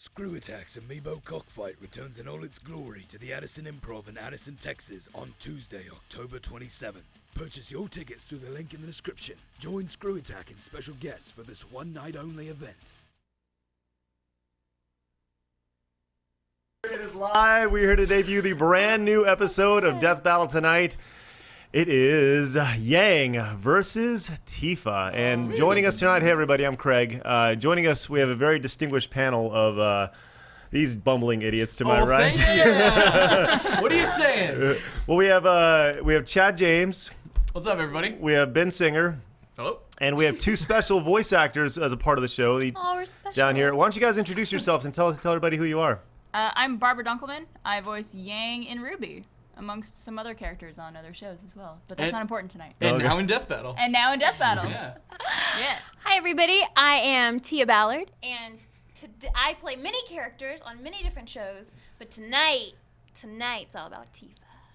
ScrewAttack's Amiibo Cockfight returns in all its glory to the Addison Improv in Addison, Texas on Tuesday, October 27th. Purchase your tickets through the link in the description. Join ScrewAttack and special guests for this one-night-only event. It is live. We're here to debut the brand new episode of Death Battle tonight. It is Yang versus Tifa. And joining us tonight, hey everybody, I'm Craig. Joining us, we have a very distinguished panel of these bumbling idiots to my right. Thank you. What are you saying? Well, we have Chad James. What's up, everybody? We have Ben Singer. Hello. And we have two special voice actors as a part of the show. We're special. Down here. Why don't you guys introduce yourselves and tell everybody who you are? I'm Barbara Dunkelman. I voice Yang in Ruby, amongst some other characters on other shows as well. But that's not important tonight. And now in Death Battle. And now in Death Battle. Yeah. Yeah. Hi everybody, I am Tia Ballard, and I play many characters on many different shows, but tonight's all about Tifa.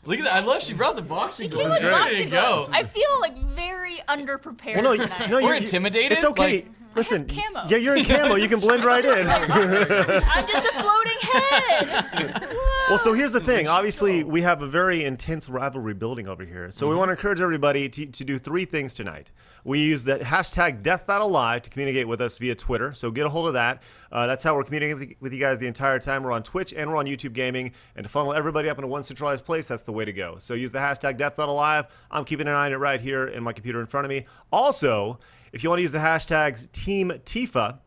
Look at that. I love she brought the boxing She gloves. came with Ready to boxing go. gloves. I feel like very underprepared Well, tonight. We're intimidated. It's okay. Like, Listen, camo. yeah, you're in camo. You can blend right in. I'm just a floating head. Well, so here's the thing. Obviously, we have a very intense rivalry building over here. So we want to encourage everybody to do three things tonight. We use the hashtag DeathBattleLive to communicate with us via Twitter. So get a hold of that. That's how we're communicating with you guys the entire time. We're on Twitch and we're on YouTube Gaming. And to funnel everybody up into one centralized place, that's the way to go. So use the hashtag DeathBattleLive. I'm keeping an eye on it right here in my computer in front of me. Also, if you want to use the hashtags Team Tifa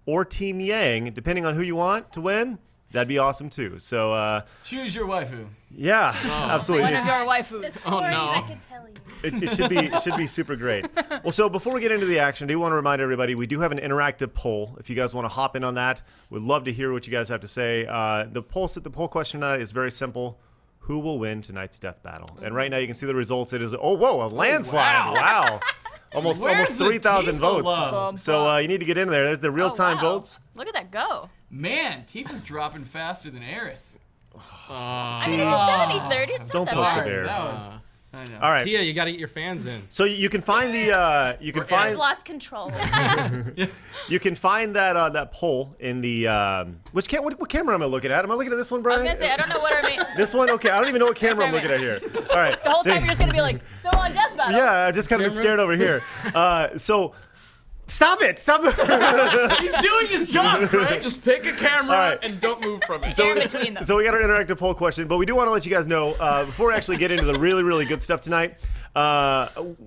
or Team Yang, depending on who you want to win, that'd be awesome too. So choose your waifu. yeah, absolutely. One of your The waifus. stories no. I could tell you. It should be super great. Well, so before we get into the action, I do want to remind everybody we do have an interactive poll. If you guys want to hop in on that, we'd love to hear what you guys have to say. The poll question tonight is very simple. Who will win tonight's death battle? And right now you can see the results. It is a landslide! Wow. Almost 3,000 Tifa votes. love? So you need to get in there. There's the real-time votes. Look at that go. Man, Tifa's dropping faster than Eris. I mean, it's a 70-30. It's Don't not poke that the bad. bear. That was. I know. All right. Tia, you got to get your fans in. So you can find the I've lost control. you can find that poll in the what camera am I looking at? Am I looking at this one, I Brian? was gonna say, I don't know what I mean. This one? Okay, I don't even know what camera I'm looking at here. All right. The whole time you're just gonna be like, so on Death Battle. Yeah, I've just kind of been staring over here. So stop it. He's doing his job, Craig. Just pick a camera All right. and don't move from it. They're in between them. So we got our interactive poll question, but we do want to let you guys know before we actually get into the really, really good stuff tonight.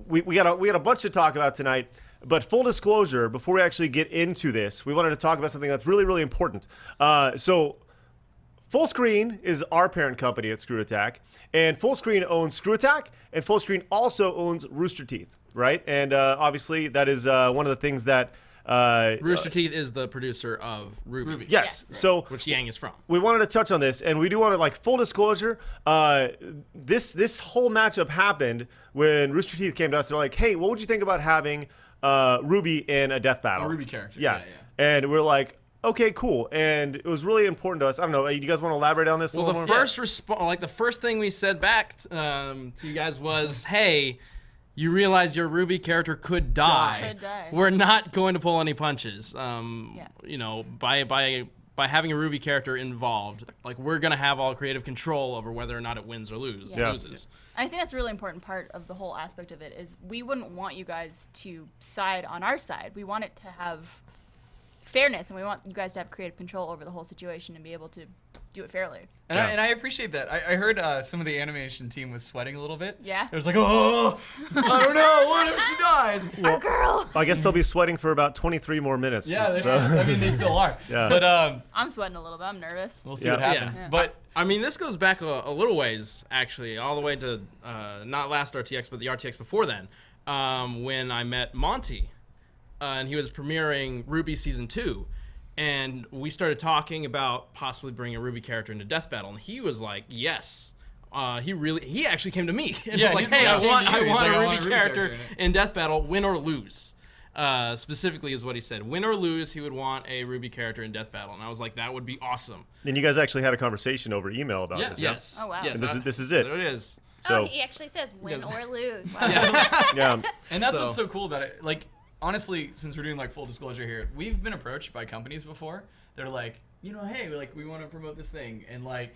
We got a bunch to talk about tonight. But full disclosure, before we actually get into this, we wanted to talk about something that's really, really important. So Full Screen is our parent company at ScrewAttack, and Full Screen owns ScrewAttack, and Full Screen also owns Rooster Teeth, right? And obviously that is one of the things that Rooster Teeth is the producer of Ruby. Yes. So Which Yang is from. we wanted to touch on this, and we do want to, like, full disclosure, this whole matchup happened when Rooster Teeth came to us. They're like, hey, what would you think about having Ruby in a death battle? A Ruby character. Yeah. Yeah. And we're like, okay, cool. And it was really important to us. I don't know. You guys want to elaborate on this a Well, little the more? the first thing we said back to you guys was, hey, you realize your Ruby character could die. Could die. We're not going to pull any punches. You know, by having a Ruby character involved, like, we're gonna have all creative control over whether or not it wins or loses. Yeah. Yeah. I think that's a really important part of the whole aspect of it is we wouldn't want you guys to side on our side. We want it to have fairness, and we want you guys to have creative control over the whole situation and be able to do it fairly. And I appreciate that. I heard some of the animation team was sweating a little bit. Yeah. It was like, oh, I don't know, what if she dies? Well, Girl. I guess they'll be sweating for about 23 more minutes. Yeah, so. I mean, they still are. Yeah. But I'm sweating a little bit. I'm nervous. we'll see Yeah. what happens. Yeah. But I mean, this goes back a little ways, actually, all the way to not last RTX, but the RTX before then, when I met Monty, and he was premiering Ruby Season 2, and we started talking about possibly bringing a Ruby character into Death Battle, and he was like, yes. He actually came to me and Yeah, was like, he's hey, like, I he's want like, a I Ruby want a Ruby character character in Death Battle, win or lose. Specifically is what he said. Win or lose, he would want a Ruby character in Death Battle. And I was like, that would be awesome. And you guys actually had a conversation over email about this. Yeah? Yes. Oh, wow. Yes, And this is it. There it is. So, He actually says win or lose. yeah. And that's So- what's so cool about it. Like, honestly, since we're doing, like, full disclosure here, we've been approached by companies before. They're like, you know, hey, like we want to promote this thing, and like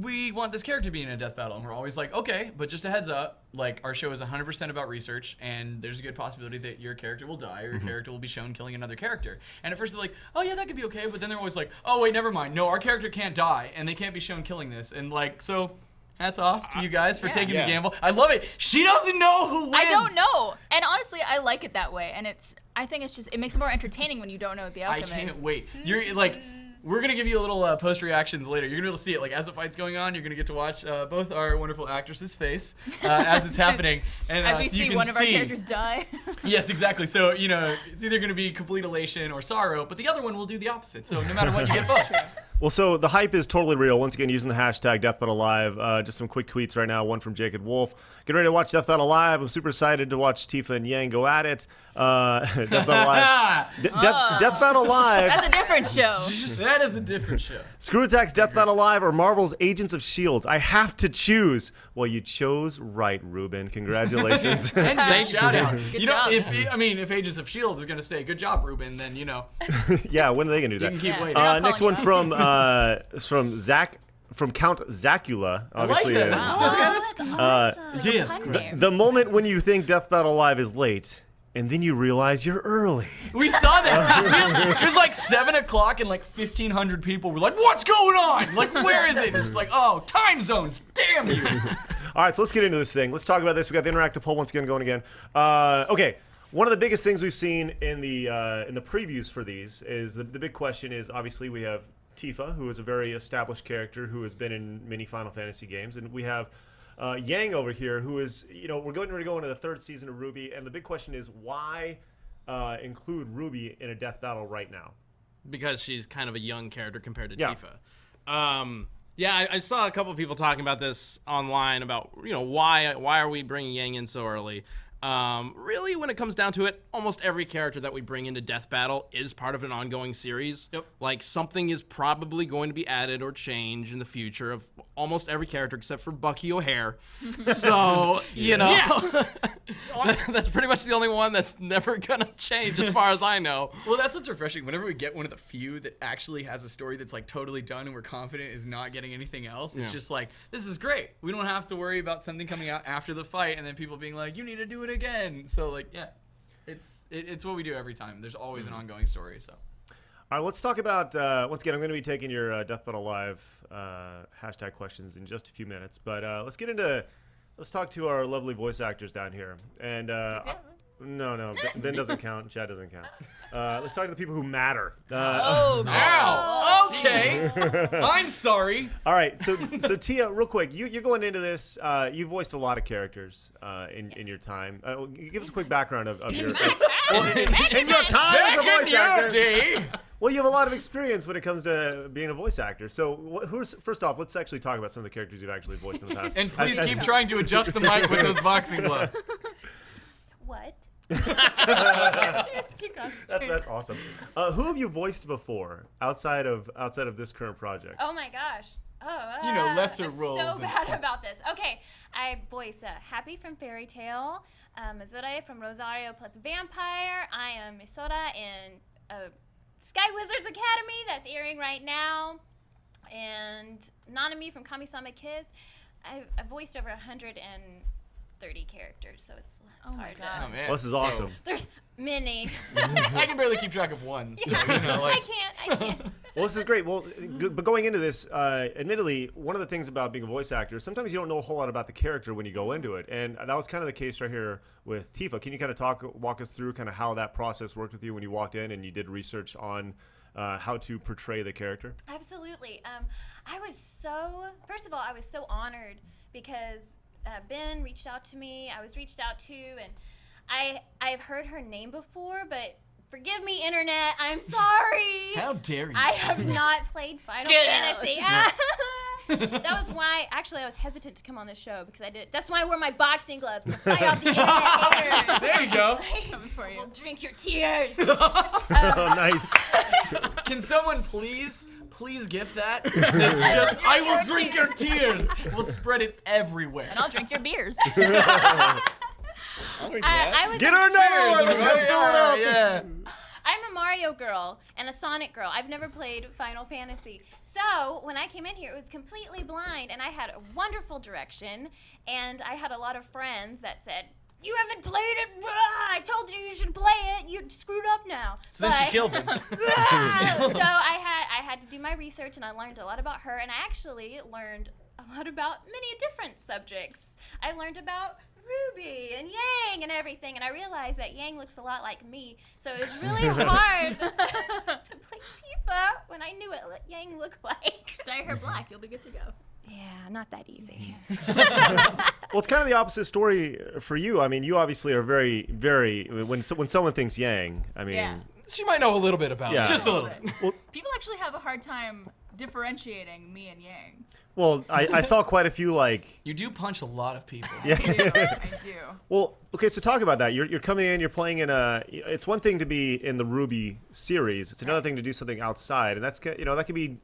we want this character to be in a death battle, and we're always like, okay, but just a heads up, like our show is 100% about research, and there's a good possibility that your character will die or your character will be shown killing another character. And at first they're like, oh yeah, that could be okay, but then they're always like, oh wait, never mind, no, our character can't die, and they can't be shown killing this, and like so. Hats off to you guys for taking the gamble. I love it. She doesn't know who wins. I don't know, and honestly, I like it that way. And I think it's just it makes it more entertaining when you don't know what the outcome is. I can't wait. You're like, we're gonna give you a little post reactions later. You're gonna be able to see it. Like as the fight's going on, you're gonna get to watch both our wonderful actresses' face as it's happening, and as we so you see can one of our characters die. Yes, exactly. So you know, it's either gonna be complete elation or sorrow, but the other one will do the opposite. So no matter what, you get both. Well, so the hype is totally real. Once again, using the hashtag Death Battle Live. Just some quick tweets right now. One from Jacob Wolf. Get ready to watch Death Battle Live. I'm super excited to watch Tifa and Yang go at it. Death Battle Live. Death Battle Live. That's a different show. That is a different show. ScrewAttack's Death Battle Live or Marvel's Agents of S.H.I.E.L.D. I have to choose. Well, you chose right, Ruben. Congratulations. And good shout out. Good You know, job. if Agents of S.H.I.E.L.D. is gonna say good job, Ruben, then you know Yeah, when are they gonna do you that? can keep Yeah. waiting. Next calling one you from Zach, from Count Zacula. Obviously, that. Oh, that's awesome. Yes. Fun name. the moment when you think Death Battle Live is late, and then you realize you're early. We saw that. It was like 7 o'clock and like 1,500 people were like, what's going on? Like, where is it? And it's just like, oh, time zones. Damn you. All right, so let's get into this thing. Let's talk about this. We got the interactive poll once again going again. Okay, one of the biggest things we've seen in the previews for these is the big question is obviously we have Tifa, who is a very established character who has been in many Final Fantasy games, and we have Yang over here, who is, you know, we're going to go into the 3rd season of Ruby, and the big question is why include Ruby in a death battle right now? Because she's kind of a young character compared to Yeah. Tifa. Yeah, I saw a couple of people talking about this online about, you know, why are we bringing Yang in so early? Really, when it comes down to it, almost every character that we bring into Death Battle is part of an ongoing series. Yep. Like, something is probably going to be added or changed in the future of almost every character except for Bucky O'Hare. So, you know, Yes. that's pretty much the only one that's never going to change as far as I know. Well, that's what's refreshing. Whenever we get one of the few that actually has a story that's like totally done and we're confident is not getting anything else, it's Yeah. just like, this is great. We don't have to worry about something coming out after the fight and then people being like, you need to do it again. So like, yeah, it's what we do every time. There's always an ongoing story. So. All right, let's talk about, once again, I'm going to be taking your Death Battle Live hashtag questions in just a few minutes. But let's talk to our lovely voice actors down here. And no, Ben doesn't count, Chad doesn't count. Let's talk to the people who matter. Ow! Okay. I'm sorry. All right, so Tia, real quick, you're going into this. You voiced a lot of characters in your time. Give us a quick background of your. In your time as a voice actor. Well, you have a lot of experience when it comes to being a voice actor. So, first off, let's actually talk about some of the characters you've actually voiced in the past. And please keep trying to adjust the mic with those boxing gloves. What? It's too concentrated. That's awesome. Who have you voiced before outside of this current project? Oh my gosh. You know, lesser I'm roles so and- bad about this. Okay, I voice Happy from Fairy Tale, Azure from Rosario plus Vampire. I am Misora in Sky Wizards Academy that's airing right now, and Nanami from Kami-sama Kids. I've voiced over 130 characters, so it's hard. my to- God. Oh, man. Well, this is awesome. There's many. I can barely keep track of one. So, you know, like, I can't. Well, this is great. Well, but going into this, admittedly, one of the things about being a voice actor, sometimes you don't know a whole lot about the character when you go into it, and that was kind of the case right here with Tifa. Can you kind of walk us through kind of how that process worked with you when you walked in and you did research on how to portray the character? Absolutely. First of all, I was so honored because Ben reached out to me. I was reached out to, and I've heard her name before, but forgive me, internet. I'm sorry. how dare you? I have not played Final Get out. Fantasy. That was why, actually, I was hesitant to come on this show because I did. That's why I wore my boxing gloves to fight off the internet haters. There you go. Coming for you. We'll drink your tears. Oh, nice. Can someone please gift that? It's just, I will drink your tears. We'll spread it everywhere. And I'll drink your beers. I was Get her another one. Let's Yeah, fill it up. yeah. I'm a Mario girl and a Sonic girl. I've never played Final Fantasy. So when I came in here, it was completely blind, and I had a wonderful direction, and I had a lot of friends that said, "You haven't played it. I told you should play it. You're screwed up now." So then she killed him. So I had to do my research, and I learned a lot about her, and I actually learned a lot about many different subjects. I learned about Ruby and Yang and everything, and I realized that Yang looks a lot like me, so it was really hard to play Tifa when I knew what Yang looked like. Just dye her black, you'll be good to go. Yeah, not that easy. Well, it's kind of the opposite story for you. I mean, you obviously are very, very. When someone thinks Yang, I mean, Yeah. She might know a little bit about Yeah. it. Just a little. People actually have a hard time differentiating me and Yang. well, I saw quite a few like. You do punch a lot of people. Yeah. I do. Well, okay, so talk about that. You're coming in, you're playing in a. It's one thing to be in the Ruby series. It's another thing to do something outside, and that's that can be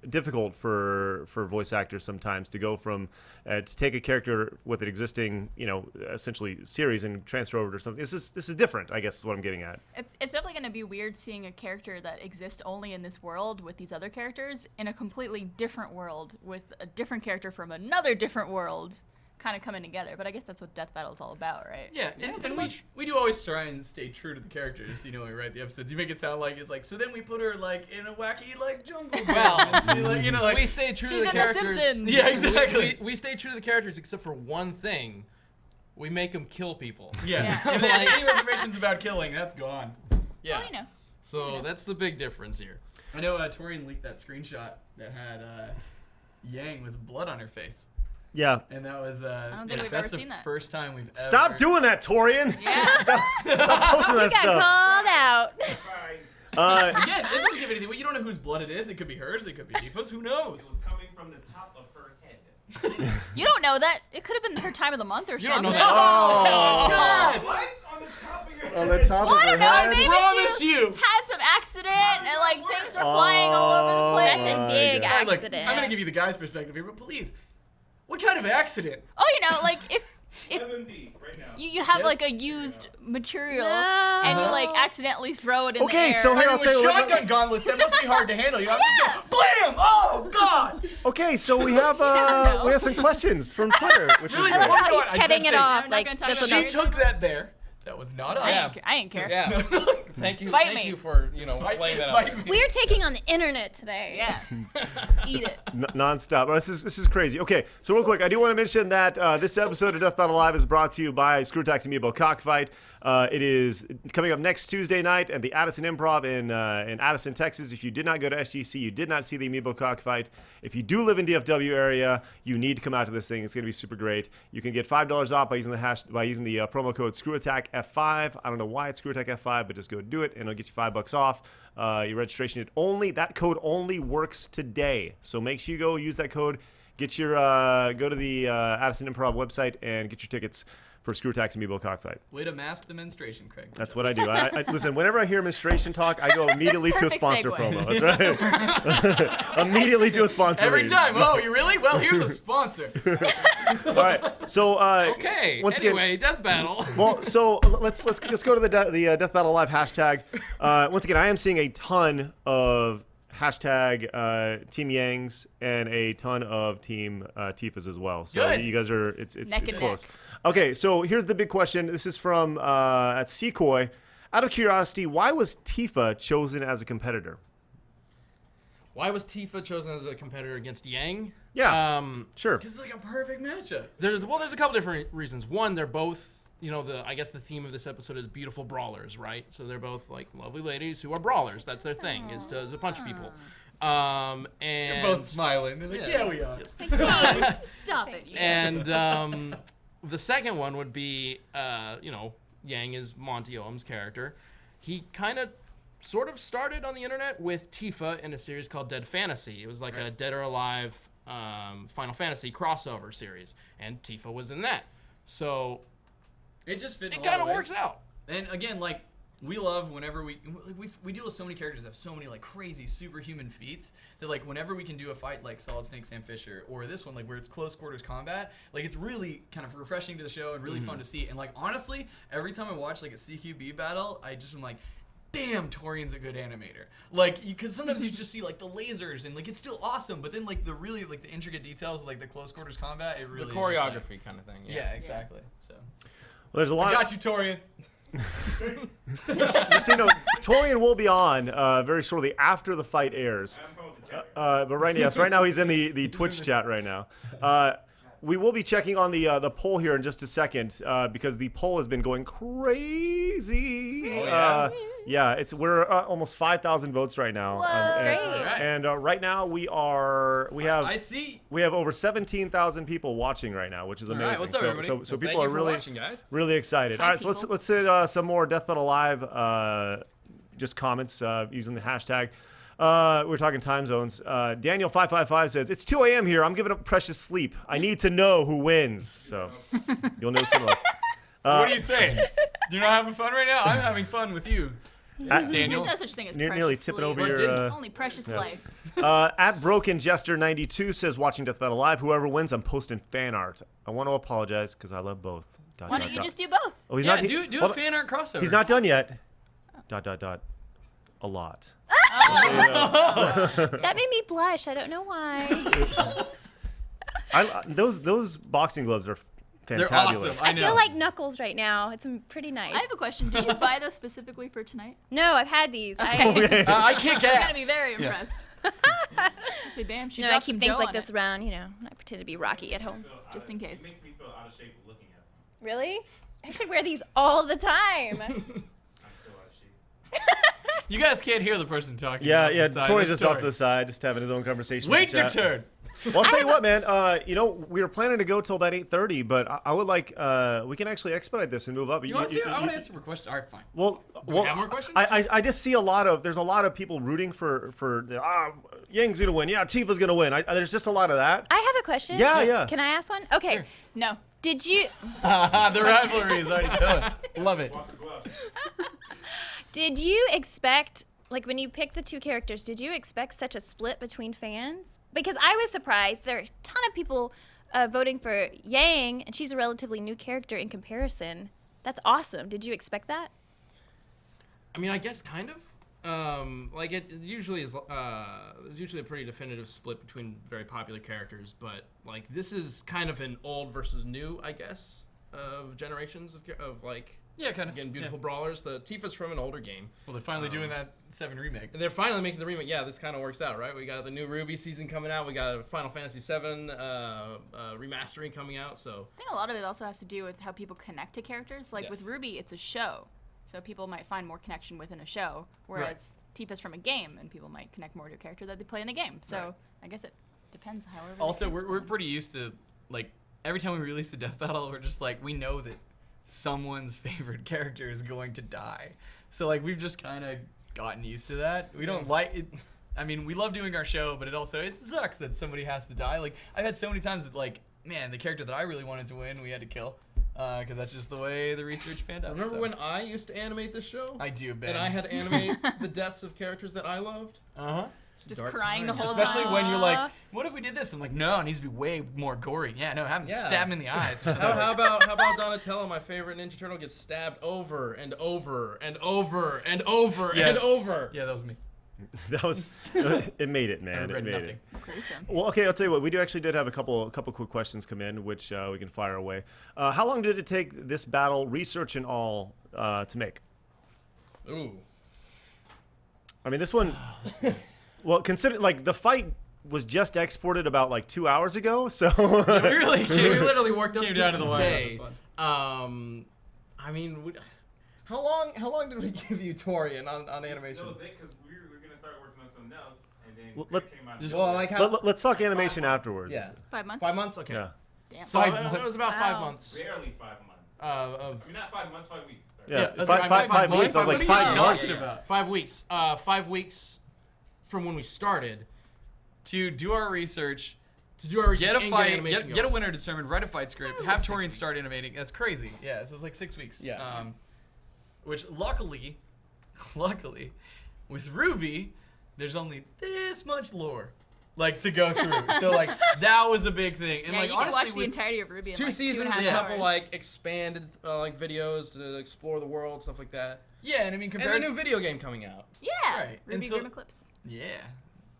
difficult for voice actors sometimes to go from to take a character with an existing essentially series and transfer over to something. This is different, I guess is what I'm getting at. It's definitely going to be weird seeing a character that exists only in this world with these other characters in a completely different world with a different character from another different world kind of coming together. But I guess that's what Death Battle is all about, right? Yeah, and we do always try and stay true to the characters. When we write the episodes, you make it sound like it's like. So then we put her like in a wacky like jungle. Well, and she, like we stay true to She's the in The characters. Simpsons. Yeah, exactly. We stay true to the characters except for one thing. We make them kill people. Yeah. If they have any reservations about killing, that's gone. Yeah. Well, So that's the big difference here. I know Torian leaked that screenshot that had Yang with blood on her face. Yeah. And that was don't think we've that's ever seen the that. first time we've ever. Stop doing that, Torian. Yeah. Stop posting that Got stuff. called out. Again, it doesn't give anything. You don't know whose blood it is. It could be hers. It could be Tifa's. Who knows? It was coming from the top of her head. You don't know that. It could have been her time of the month or You don't something. know that. Oh. God! What? On the top of your head? On the top Well, of I her don't know. head. Maybe Promise she you. had some accident and like things were flying all over the place. That's a my big God. Like, accident. I'm gonna give you the guy's perspective here, but please, what kind of accident? Oh, like if 11D right now. you have Yes. like a used material No. and you like accidentally throw it in Okay, the air. so here I I'll mean, tell you with what. shotgun gauntlets, that must be hard to handle. I'm just going, blam! Oh God! Okay, so we have know. we have some questions from Twitter, which Really? is I great. love Hold on, how I he's cutting should it say- off. I'm not Like, gonna talk that's about She it. took that there. That was not us. I ain't care. Yeah. Thank you. Fight Thank me. you for Fight laying me, that fight out. me. We're taking on the internet today. Yeah. Eat it. Non-stop. Oh, this is crazy. Okay, so real quick, I do want to mention that this episode of Death Battle Live is brought to you by ScrewAttack Amiibo Cockfight. It is coming up next Tuesday night at the Addison Improv in Addison, Texas. If you did not go to SGC, you did not see the Amiibo Cockfight. If you do live in DFW area, you need to come out to this thing. It's going to be super great. You can get $5 off by using the promo code ScrewAttackF5. I don't know why it's ScrewAttackF5, but just go do it, and it'll get you $5 off. Your registration that code only works today. So make sure you go use that code. Get your go to the Addison Improv website and get your tickets for ScrewAttack's Amiibo Cockfight. Way to mask the menstruation, Craig. That's what I do. I listen, whenever I hear menstruation talk, I go immediately to a Perfect sponsor segue. promo. That's right. Immediately to a sponsor. Every read. time. Oh, you really? Well, here's a sponsor. All right. So Okay. once Anyway, again, Death Battle. well, so let's go to the Death Battle Live hashtag. Once again, I am seeing a ton of hashtag Team Yangs and a ton of Team Tifas as well. So Good. you guys are it's Neck and close. neck. Okay, so here's the big question. This is from at Sequoy. Out of curiosity, why was Tifa chosen as a competitor? Why was Tifa chosen as a competitor against Yang? Yeah. Sure. This is like a perfect matchup. There's a couple different reasons. One, they're both, I guess the theme of this episode is beautiful brawlers, right? So they're both like lovely ladies who are brawlers. That's their thing, is to punch people. And They're both smiling. They're like, yeah, we are. Stop it. And the second one would be, Yang is Monty Oum's character. He kind of sort of started on the internet with Tifa in a series called Dead Fantasy. It was like a Dead or Alive Final Fantasy crossover series, and Tifa was in that. So It just fit. it kind of works out. And again, like, we love whenever we deal with so many characters that have so many like crazy superhuman feats that like whenever we can do a fight like Solid Snake Sam Fisher or this one like where it's close quarters combat, like it's really kind of refreshing to the show and really fun to see. And like honestly, every time I watch like a CQB battle, I just am like, damn, Torian's a good animator. Like, because sometimes you just see like the lasers and like it's still awesome, but then like the really like the intricate details, like the close quarters combat, it really The is just, like- choreography kind of thing. yeah, exactly. So Well, there's a lot. I got you, Torian. Just so you know, Torian will be on very shortly after the fight airs. I'm going to check. But right now he's in the Twitch chat right now. We will be checking on the poll here in just a second because the poll has been going crazy. Oh, yeah? Yeah, we're almost 5,000 votes right now. That's great. Alright. And right now we I see. have over 17,000 people watching right now, which is amazing. Alright, what's up, everybody? So Well, people thank are you for really watching, guys. really excited. Hi, All right, so people. let's hit some more Death Battle Live just comments using the hashtag. We're talking time zones. Daniel555 says, it's 2 a.m. here. I'm giving up precious sleep. I need to know who wins. So you'll know some of What are you saying? You're not having fun right now? I'm having fun with you, Daniel. There's no such thing as nearly precious tipping sleep. over What your... didn't? Only precious life. At Broken Jester 92 says, watching Death Battle Live. Whoever wins, I'm posting fan art. I want to apologize because I love both. Dot, Why dot, don't you dot. just do both? Oh, he's Yeah, not. do hold a on. fan art crossover. He's not done yet. Dot, dot, dot. A lot. That made me blush. I don't know why. Those boxing gloves are They're fantabulous. awesome. I know. feel like Knuckles right now. It's pretty nice. I have a question. Did you buy those specifically for tonight? No, I've had these. Okay. I kick I'm ass. gonna be very Yeah. impressed. Say, damn, she No, I dropped keep some things dough like on this it. around, you know. I pretend to be Rocky at home. Just in case. It makes me feel out of shape looking at them. Really? I should wear these all the time. I'm so out of shape. You guys can't hear the person talking. Yeah, off yeah. the side. Tori's That's just off to Tori. the side, just having his own conversation. Wait with the your chat. turn. Well, I'll tell you what, man. We were planning to go till about 8:30, but I would like we can actually expedite this and move up. You want to? I want to answer more questions. All right, fine. Well, we have more questions? I just see there's a lot of people rooting for Yang's gonna win. Yeah, Tifa's gonna win. There's just a lot of that. I have a question. Yeah, yeah. Can I ask one? Okay. Sure. No. Did you The rivalry is already going. Love it. Walker gloves. did you expect, like, when you picked the two characters, did you expect such a split between fans? Because I was surprised. There are a ton of people voting for Yang, and she's a relatively new character in comparison. That's awesome. Did you expect that? I mean, I guess kind of. Like it usually is. There's usually a pretty definitive split between very popular characters, but like this is kind of an old versus new, I guess, of generations of like. Yeah, kind of. Again, beautiful brawlers. The Tifa's from an older game. Well, they're finally doing that 7 remake. And they're finally making the remake. Yeah, this kind of works out, right? We got the new Ruby season coming out. We got a Final Fantasy VII remastering coming out. So I think a lot of it also has to do with how people connect to characters. Like with Yes. Ruby, it's a show, so people might find more connection within a show, whereas Tifa's from a game, and people might connect more to a character that they play in the game. So Right. I guess it depends however. they Also, connect to we're them. pretty used to, like, every time we release a death battle, we're just like, we know that someone's favorite character is going to die. So, like, we've just kind of gotten used to that. We don't like it. I mean, we love doing our show, but it sucks that somebody has to die. Like, I've had so many times that, like, man, the character that I really wanted to win, we had to kill. Because that's just the way the research panned out. remember so. when I used to animate this show? I do, Ben. And I had to animate the deaths of characters that I loved. Uh-huh. just dark crying the times. whole Especially time. when you're like, what if we did this? I'm like, no, it needs to be way more gory. Yeah, no, have him Yeah. stab him in the eyes. Or something. How about Donatello, my favorite Ninja Turtle, gets stabbed over and over and over and over Yeah. and over? Yeah, that was me. That was it made it, I man. It regret made nothing. it. gruesome. Well, okay, I'll tell you what. We actually did have a couple quick questions come in, which we can fire away. How long did it take this battle, research and all, to make? Ooh. I mean, this one. Well, consider like the fight was just exported about like 2 hours ago, so. We really We came, literally worked up came to down to the wire on today. this one. I mean, how long did we give you Torian on animation? No, because we were going to start working on something else, and then Well, Craig let- came out. just- Well, like how? Let's talk animation afterwards. Yeah. 5 months. 5 months. Okay. Yeah. Damn. So 5 it months. was about 5 Wow. months. barely 5 months. Of I mean, not 5 months, 5 weeks. Sorry. Yeah, that's five- right, five- 5 months? weeks. I was like What are 5 you months. talking about? 5 weeks. 5 weeks from when we started To do our research, to do our research get a and fight, animation get a going. winner determined, write a fight script, It was have like 6 Torian weeks. start animating. That's crazy. Yeah, so it's like 6 weeks. Yeah. Which luckily, with Ruby, there's only this much lore. like to go through. So like that was a big thing. And Yeah, like you can honestly, watch the with- entirety of Ruby in Two like seasons, 2.5 a couple hours. like expanded like videos to explore the world, stuff like that. yeah, and I mean And compared a new video game coming out. Yeah, Right, and Ruby so- Grim Eclipse. yeah,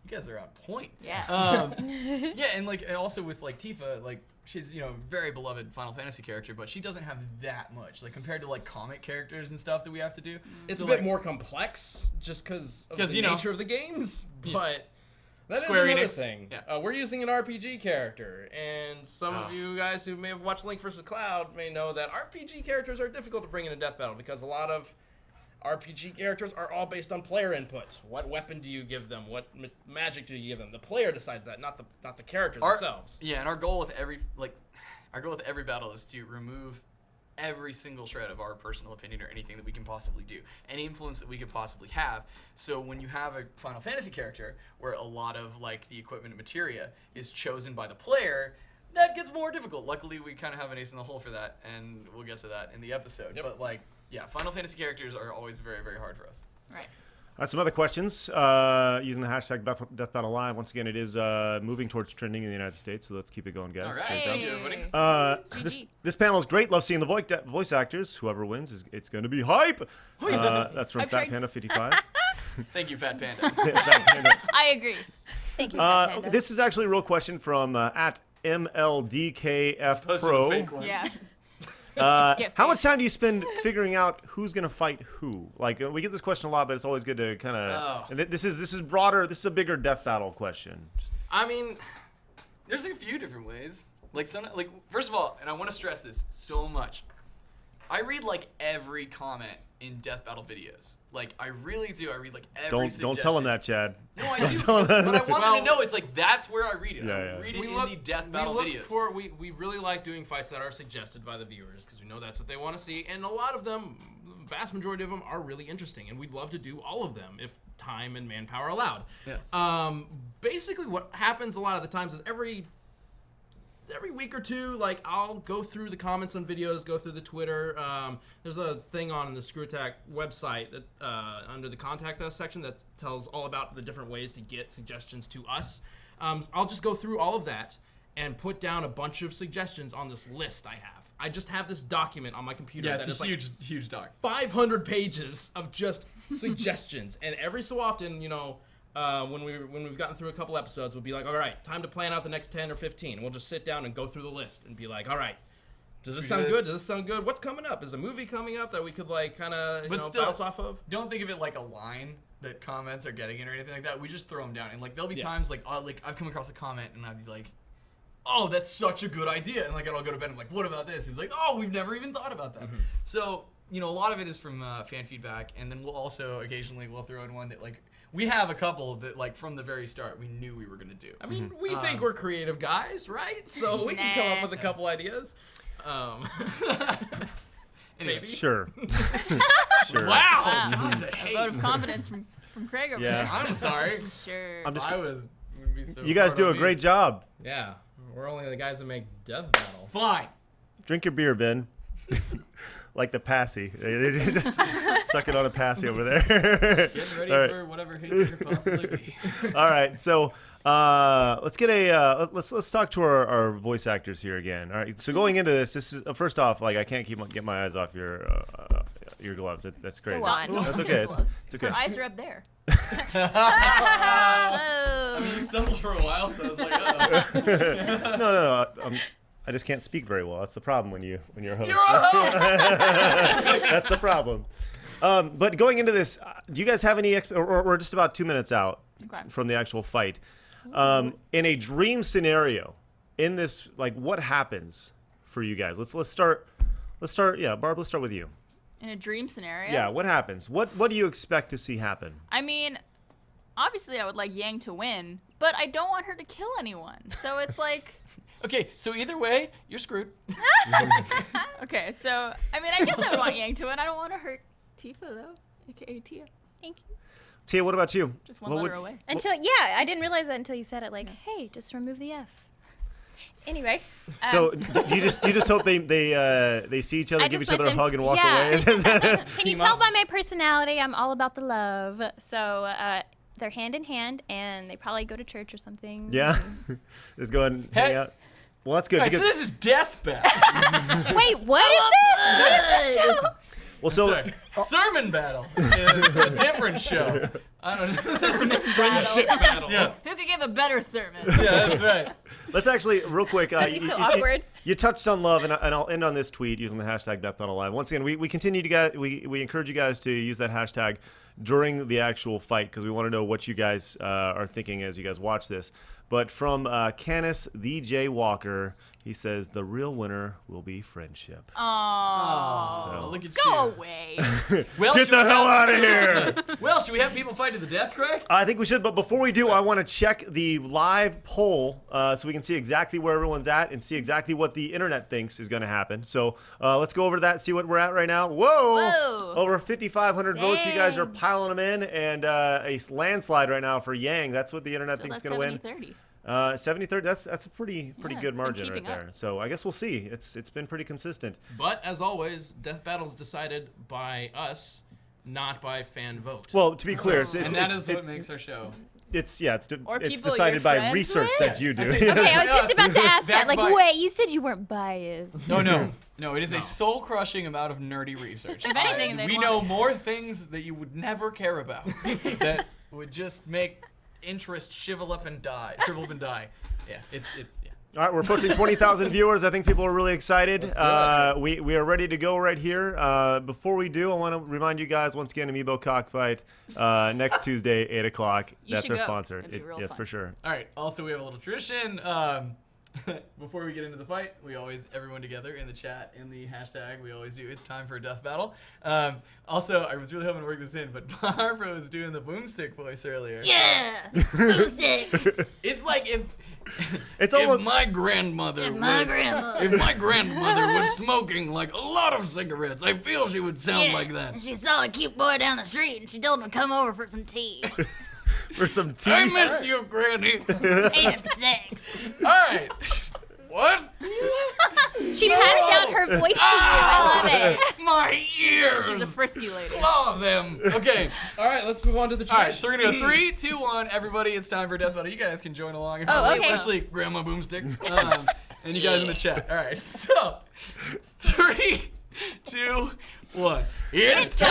you guys are on point. Yeah. Yeah, and like and also with like Tifa, like she's a very beloved Final Fantasy character, but she doesn't have that much like compared to like comic characters and stuff that we have to do. It's So, a bit like, more complex just because of 'Cause, the you know, nature of the games, yeah. but that Square is another Enix, thing. yeah. We're using an RPG character, and some Ah. of you guys who may have watched Link vs. Cloud may know that RPG characters are difficult to bring in a death battle because a lot of RPG characters are all based on player input. What weapon do you give them? What magic do you give them? The player decides that, not the characters themselves. Yeah, and our goal with every battle is to remove every single shred of our personal opinion or anything that we can possibly do, any influence that we could possibly have. So when you have a Final Fantasy character where a lot of like the equipment and materia is chosen by the player, that gets more difficult. Luckily, we kind of have an ace in the hole for that, and we'll get to that in the episode. Yep. But like, yeah, Final Fantasy characters are always very, very hard for us. Right. Some other questions using the hashtag Death Battle Live. Once again, it is moving towards trending in the United States, so let's keep it going, guys. All right. Great job. Thank you, everybody. GG. This panel is great. Love seeing the voice actors. Whoever wins, it's going to be hype. That's from I've Fat tried- Panda 55. Thank you, Fat Panda. Fat Panda. I agree. Thank you, Fat Panda. This is actually a real question from at MLDKF Posted Pro. a fake one. Yeah. Get How much faked. time do you spend figuring out who's going to fight who? Like we get this question a lot, but it's always good to kind of. Oh. This is broader. This is a bigger death battle question. I mean, There's a few different ways. Like first of all, and I want to stress this so much. I read like every comment in death battle videos. Like I really do. I read like every Don't tell them that, Chad. No, I Don't do. tell them But I that. want them to know it's like that's where I read it. Yeah, I yeah. read it in the death battle videos. We really like doing fights that are suggested by the viewers because we know that's what they want to see, and a lot of them, the vast majority of them, are really interesting, and we'd love to do all of them if time and manpower allowed. Yeah. Basically, what happens a lot of the times is every week or two, like I'll go through the comments on videos, go through the Twitter. There's a thing on the ScrewAttack website that under the Contact Us section that tells all about the different ways to get suggestions to us. I'll just go through all of that and put down a bunch of suggestions on this list I have. I just have this document on my computer Yeah, that it's is a like huge, huge doc. 500 pages of just suggestions, and every so often, when we've gotten through a couple episodes, we'll be like, all right, time to plan out the next 10 or 15. And we'll just sit down and go through the list and be like, all right, does this sound good? Does this sound good? What's coming up? Is a movie coming up that we could like kind of bounce off of? Don't think of it like a line that comments are getting in or anything like that. We just throw them down, and like there'll be Yeah. times like I've come across a comment and I'd be like, oh, that's such a good idea, and like I'll go to bed and I'm like, what about this? He's like, oh, we've never even thought about that. So a lot of it is from fan feedback, and then we'll also occasionally throw in one that like we have a couple that like from the very start we knew we were gonna do. I mean, we think we're creative guys, right? So we can come up with a couple ideas. Anyway. Maybe. Sure. Sure. Wow! Wow. God, the A hate. vote of confidence from Craig over Yeah. there. I'm sorry. Sure. I'm just. I was. Would be so You guys hard do on a me. great job. Yeah, we're only the guys that make Death Battle. Fine. Drink your beer, Ben. Like the passy. Just suck it on a passy over there. Getting ready All right. for whatever hate there could possibly be. All right, so let's get let's talk to our voice actors here again. All right, so going into this is first off, like I can't get my eyes off your gloves. That's great. Go on. That's okay. Gloves. It's okay. Her eyes are up there. I mean, you stumbled for a while, so I was like, uh-oh. No. I just can't speak very well. That's the problem when you're a host. You're a host! That's the problem. But going into this, do you guys have any? We're just about 2 minutes out Okay. from the actual fight. In a dream scenario, in this, like, what happens for you guys? Let's start. Yeah, Barb. Let's start with you. In a dream scenario. Yeah, what happens? What do you expect to see happen? I mean, obviously I would like Yang to win, but I don't want her to kill anyone. So it's like, Okay, so either way, you're screwed. okay, so I mean, I guess I would want Yang to win. I don't want to hurt Tifa though, aka Tia. Thank you. Tia, what about you? Just one What letter would- away. Until I didn't realize that until you said it. Like, hey, just remove the F. Anyway. So you just hope they see each other, I give just each want other a them- hug, and walk yeah. away. Can you tell by my personality I'm all about the love? So they're hand in hand, and they probably go to church or something. Yeah. Just go ahead and hang Hey. out. Well, that's good. All right, so because, this is Death Battle. Wait, what is this? What is this show? well, so Sorry. Sermon Battle is a different show. I don't know. Friendship battle. Yeah. Who could give a better sermon? Yeah, that's right. let's actually, real quick. That'd be so awkward. You touched on love, and I'll end on this tweet using the hashtag DeathBattleLive. Once again, we continue to guys, we encourage you guys to use that hashtag during the actual fight because we want to know what you guys are thinking as you guys watch this. But from Canis the J Walker, he says the real winner will be friendship. Oh, So, look at go you. away. Well, Get should the we hell have- out of here! Well, should we have people fight to the death, Craig? I think we should, but before we do, I want to check the live poll so we can see exactly where everyone's at and see exactly what the internet thinks is going to happen. So let's go over to that, see what we're at right now. Whoa! Over 5,500 votes. You guys are Dang. piling them in, and a landslide right now for Yang. That's what the internet So thinks is that's going to win. 70-30. 70-30. That's a pretty Yeah, good it's been margin right keeping there. up. So I guess we'll see. It's been pretty consistent. But as always, Death Battle's decided by us, not by fan vote. Well, to be clear, it's And that is what makes our show. it's Or it's people decided you're by friends research with? that you do. Okay, Okay, I was just about to ask that. Back Like, by- wait, you said you weren't biased. No, it is a soul-crushing amount of nerdy research. If anything, they'd we want know it. more things that you would never care about that would just make interest shrivel up and die. Yeah, it's yeah. All right, we're pushing 20,000 viewers. I think people are really excited. Let's do it. We are ready to go right here. Before we do, I want to remind you guys once again, Amiibo Cockfight next Tuesday, 8 o'clock. You That's should our go. sponsor. It'd be real Yes, fun. for sure. All right. Also, we have a little tradition. Before we get into the fight, we always, everyone together in the chat, in the hashtag, we always do, it's time for a death battle. Also, I was really hoping to work this in, but Barbara was doing the boomstick voice earlier. Yeah. Boomstick. It's like if It's if almost my grandmother If my would- grandmother- if my grandmother was smoking like a lot of cigarettes, I feel she would sound like that. And she saw a cute boy down the street, and she told him to come over for some tea for some tea. I miss you, Granny. and sex. All right. What? She passed down her voice to you. I love it. My ears. She's a frisky lady. Claw them. Okay. All right, let's move on to the All tradition. right, so we're gonna go 3, 2, 1. Everybody, it's time for Death Battle. You guys can join along if Oh, you want, okay. especially Grandma Boomstick and you guys in the chat. All right, so 3, 2, 1. It's time